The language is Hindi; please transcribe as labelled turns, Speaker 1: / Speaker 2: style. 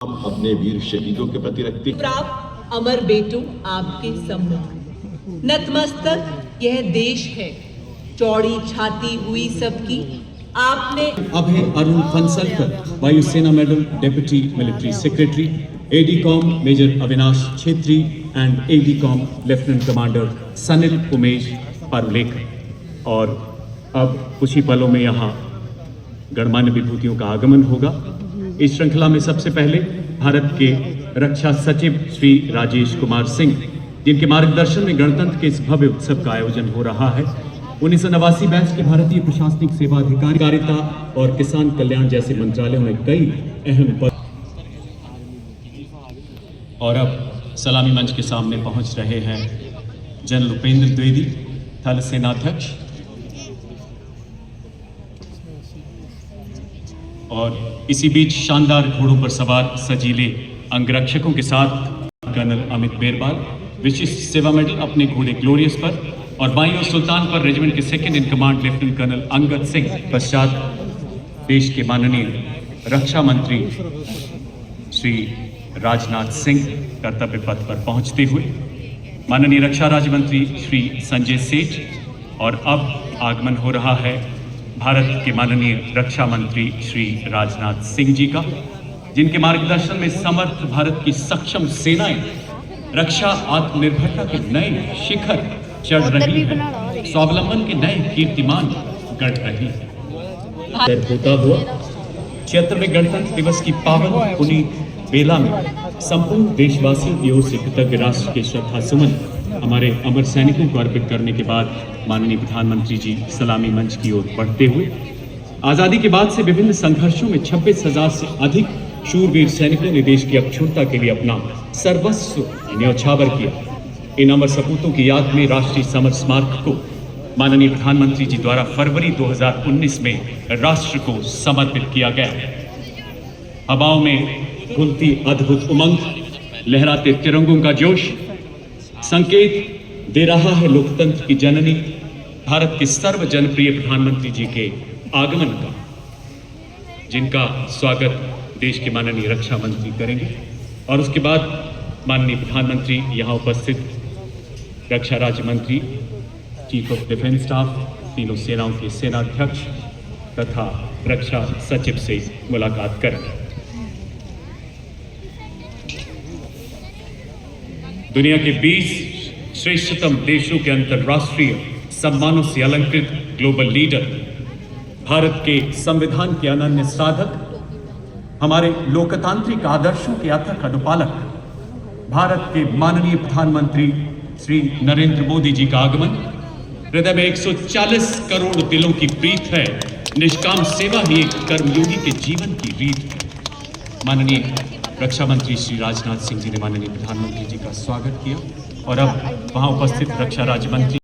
Speaker 1: हम अपने वीर शहीदों के प्रति रखते
Speaker 2: प्राप्त अमर बेटों आपके सम्मुख नतमस्तक यह देश है, चौड़ी छाती हुई सबकी आपने।
Speaker 3: अभय Arun Phansalkar, Vayusena medal deputy military secretary, ADCOM major Avinash Chhetri and ADCOM lieutenant commander Sanil Umesh Parulekar. और अब कुछ ही पलों में यहाँ गणमान्य विभूतियों का आगमन होगा। इस श्रृंखला में सबसे पहले भारत के रक्षा सचिव श्री राजेश कुमार सिंह, जिनके मार्गदर्शन में गणतंत्र के इस भव्य उत्सव का आयोजन हो रहा है। 1989 बैच के भारतीय प्रशासनिक सेवा अधिकारिता और किसान कल्याण जैसे मंत्रालयों में कई अहम पद। और अब सलामी मंच के सामने पहुंच रहे हैं जनरल उपेंद्र द्विवेदी, थल सेनाध्यक्ष, और इसी बीच शानदार घोड़ों पर सवार सजीले अंगरक्षकों के साथ कर्नल अमित बेरवाल, विशिष्ट सेवा मेडल अपने घोड़े ग्लोरियस पर, और बाईं ओर सुल्तान पर रेजिमेंट के second in command lieutenant colonel Angad Singh. पश्चात देश के माननीय रक्षा मंत्री श्री राजनाथ सिंह कर्तव्य पथ पर पहुंचते हुए, माननीय रक्षा राज्य मंत्री श्री संजय सेठ, और अब आगमन हो रहा है भारत के माननीय रक्षा मंत्री श्री राजनाथ सिंह जी का, जिनके मार्गदर्शन में समर्थ भारत की सक्षम सेनाएं रक्षा आत्मनिर्भरता के नए शिखर चढ़ रही है, स्वावलंबन के नए कीर्तिमान गढ़ रही है। होता हुआ 76वें गणतंत्र दिवस की पावन पुनीत बेला में संपूर्ण देशवासियों की ओर से कृतज्ञ राष्ट्र के श्रद्धा सुमन हमारे अमर सैनिकों को अर्पित करने के बाद माननीय प्रधानमंत्री जी सलामी मंच की ओर बढ़ते हुए, आजादी के बाद से विभिन्न संघर्षों में 26,000 से अधिक शूरवीर सैनिकों ने देश की अक्षुण्णता के लिए अपना सर्वस्व न्यौछावर किया। इन अमर सपूतों की याद में राष्ट्रीय समर स्मारक को माननीय प्रधानमंत्री जी द्वारा फरवरी 2019 में राष्ट्र को समर्पित किया गया। हवाओं में घुलती अद्भुत उमंग, लहराते तिरंगों का जोश संकेत दे रहा है लोकतंत्र की जननी भारत के सर्व जनप्रिय प्रधानमंत्री जी के आगमन का, जिनका स्वागत देश के माननीय रक्षा मंत्री करेंगे। और उसके बाद माननीय प्रधानमंत्री यहाँ उपस्थित रक्षा राज्य मंत्री, चीफ ऑफ डिफेंस स्टाफ, तीनों सेनाओं के सेनाध्यक्ष तथा रक्षा सचिव से मुलाकात करेंगे। दुनिया के 20 श्रेष्ठतम देशों के अंतर्राष्ट्रीय सम्मानों से अलंकृत ग्लोबल लीडर, भारत के संविधान के अनन्य साधक, हमारे लोकतांत्रिक आदर्शों के अथक अनुपालक, भारत के माननीय प्रधानमंत्री श्री नरेंद्र मोदी जी का आगमन हृदय में 140 करोड़ दिलों की प्रीत है। निष्काम सेवा ही एक कर्मयोगी के जीवन की रीत है। माननीय रक्षा मंत्री श्री राजनाथ सिंह जी ने माननीय प्रधानमंत्री जी का स्वागत किया, और अब वहां उपस्थित रक्षा राज्य मंत्री